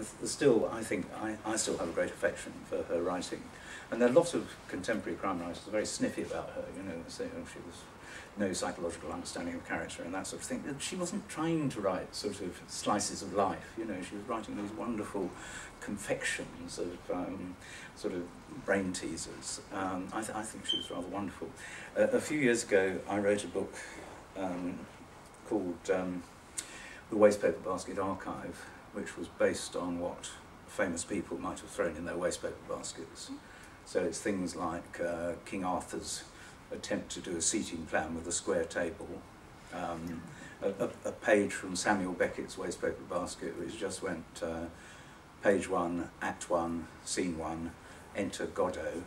I think I still have a great affection for her writing. And there are lots of contemporary crime writers who are very sniffy about her, you know, say, oh, she was no psychological understanding of character and that sort of thing. She wasn't trying to write sort of slices of life, you know, she was writing these wonderful confections of sort of brain teasers. I think she was rather wonderful. A few years ago I wrote a book called The Wastepaper Basket Archive, which was based on what famous people might have thrown in their wastepaper baskets. So it's things like King Arthur's attempt to do a seating plan with a square table, a page from Samuel Beckett's Wastepaper Basket, which just went page 1, act 1, scene 1, enter Godot.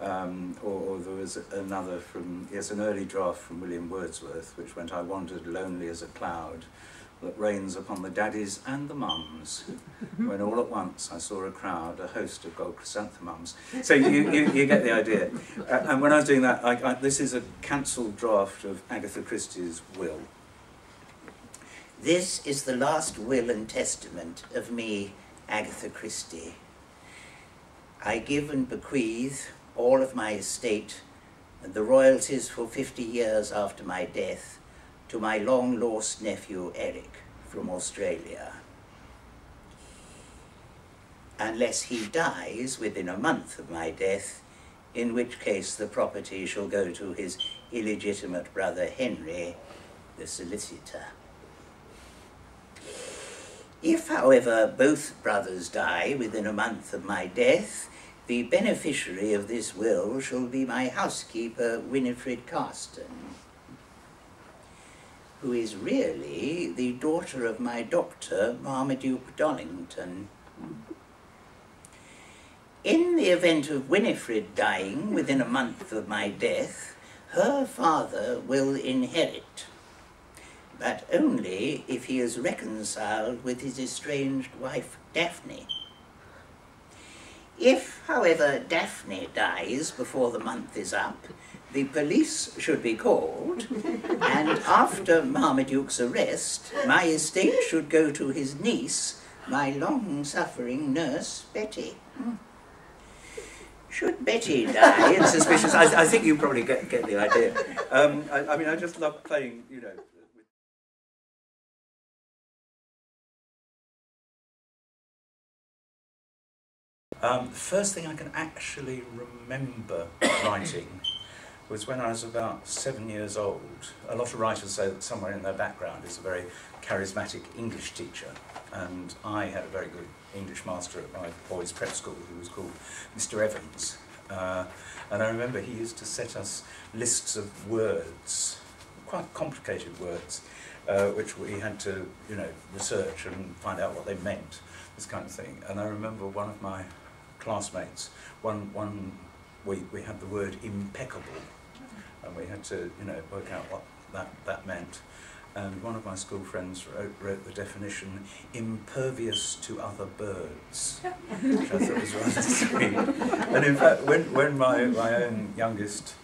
Or there was another from, yes, an early draft from William Wordsworth, which went, I wandered lonely as a cloud that rains upon the daddies and the mums, when all at once I saw a crowd, a host of gold chrysanthemums. So you get the idea. And when I was doing that, this is a cancelled draft of Agatha Christie's will. This is the last will and testament of me, Agatha Christie. I give and bequeath all of my estate and the royalties for 50 years after my death to my long-lost nephew, Eric, from Australia. Unless he dies within a month of my death, in which case the property shall go to his illegitimate brother Henry, the solicitor. If, however, both brothers die within a month of my death, the beneficiary of this will shall be my housekeeper, Winifred Carston, who is really the daughter of my doctor, Marmaduke Dollington. In the event of Winifred dying within a month of my death, her father will inherit, but only if he is reconciled with his estranged wife, Daphne. If, however, Daphne dies before the month is up, the police should be called, and after Marmaduke's arrest, my estate should go to his niece, my long-suffering nurse, Betty. Should Betty die in suspicious... I think you probably get the idea. I mean, I just love playing, you know... First thing I can actually remember writing was when I was about 7 years old. A lot of writers say that somewhere in their background is a very charismatic English teacher, and I had a very good English master at my boys' prep school who was called Mr. Evans. And I remember he used to set us lists of words, quite complicated words, which we had to, you know, research and find out what they meant, this kind of thing. And I remember one of my classmates, one week we had the word impeccable, and we had to, you know, work out what that meant. And one of my school friends wrote the definition, impervious to other birds, which I thought was rather sweet. And in fact, when my own youngest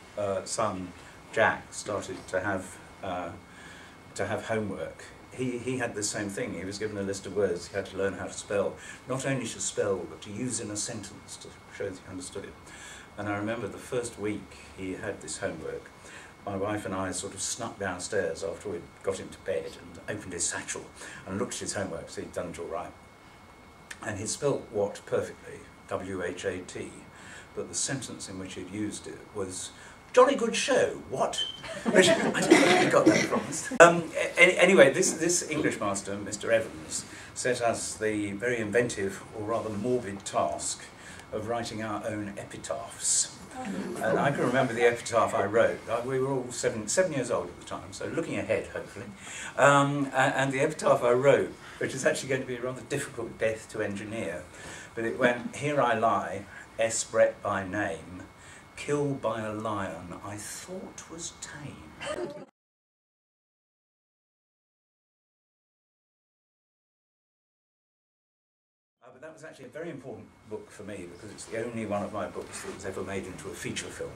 son, Jack, started to have homework, he had the same thing. He was given a list of words he had to learn how to spell, not only to spell, but to use in a sentence to show that he understood it. And I remember the first week he had this homework, my wife and I sort of snuck downstairs after we'd got him to bed and opened his satchel and looked at his homework, so he'd done it all right. And he'd spelt what perfectly, W-H-A-T, but the sentence in which he'd used it was, jolly good show, what? Which, I don't know where he got that from. Anyway, this English master, Mr. Evans, set us the very inventive, or rather morbid task of writing our own epitaphs. And I can remember the epitaph I wrote. We were all seven years old at the time, so looking ahead, hopefully. And the epitaph I wrote, which is actually going to be a rather difficult death to engineer, but it went, here I lie, S. Brett by name, killed by a lion I thought was tame. But that was actually a very important book for me because it's the only one of my books that was ever made into a feature film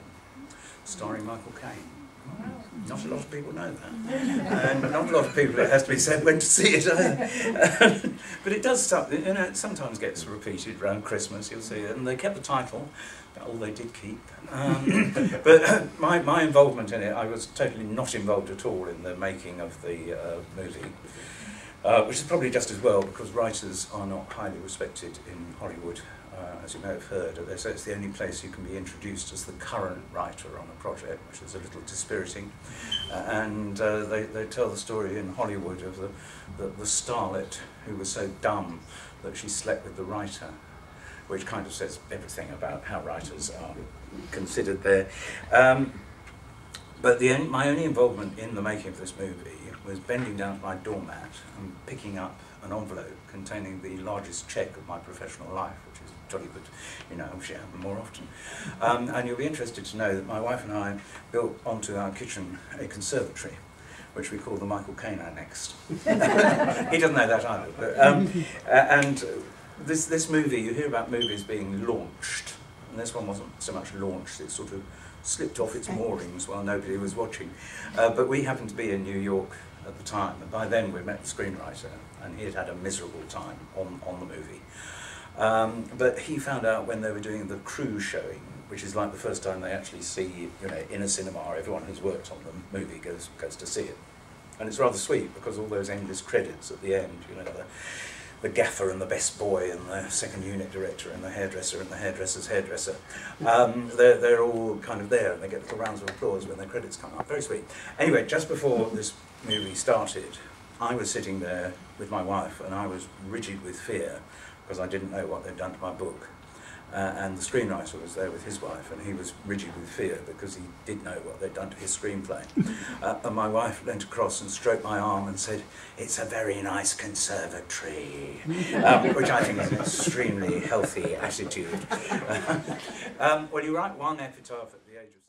starring Michael Caine. Not a lot of people know that. And not a lot of people, it has to be said, went to see it either. But it does stuff, you know, it sometimes gets repeated around Christmas, you'll see it. And they kept the title, all they did keep. But my involvement in it, I was totally not involved at all in the making of the movie. Which is probably just as well, because writers are not highly respected in Hollywood, as you may have heard. They say it's the only place you can be introduced as the current writer on a project, which is a little dispiriting. And they tell the story in Hollywood of the starlet who was so dumb that she slept with the writer, which kind of says everything about how writers are considered there. But my only involvement in the making of this movie was bending down to my doormat and picking up an envelope containing the largest cheque of my professional life, which is jolly good, you know, I wish it happened more often. And you'll be interested to know that my wife and I built onto our kitchen a conservatory, which we call the Michael Caine Annex. He doesn't know that either. But, and this movie, you hear about movies being launched, and this one wasn't so much launched, it sort of slipped off its moorings while nobody was watching. But we happened to be in New York at the time, and by then we'd met the screenwriter, and he had had a miserable time on the movie. But he found out when they were doing the crew showing, which is like the first time they actually see, you know, in a cinema, everyone who's worked on the movie goes to see it. And it's rather sweet, because all those endless credits at the end, you know, the gaffer and the best boy and the second unit director and the hairdresser and the hairdresser's hairdresser, they're all kind of there, and they get little rounds of applause when their credits come up. Very sweet. Anyway, just before this movie started, I was sitting there with my wife, and I was rigid with fear because I didn't know what they'd done to my book. And the screenwriter was there with his wife, and he was rigid with fear because he did know what they'd done to his screenplay. And my wife leant across and stroked my arm and said, "It's a very nice conservatory," which I think is an extremely healthy attitude. Well, you write one epitaph at the age of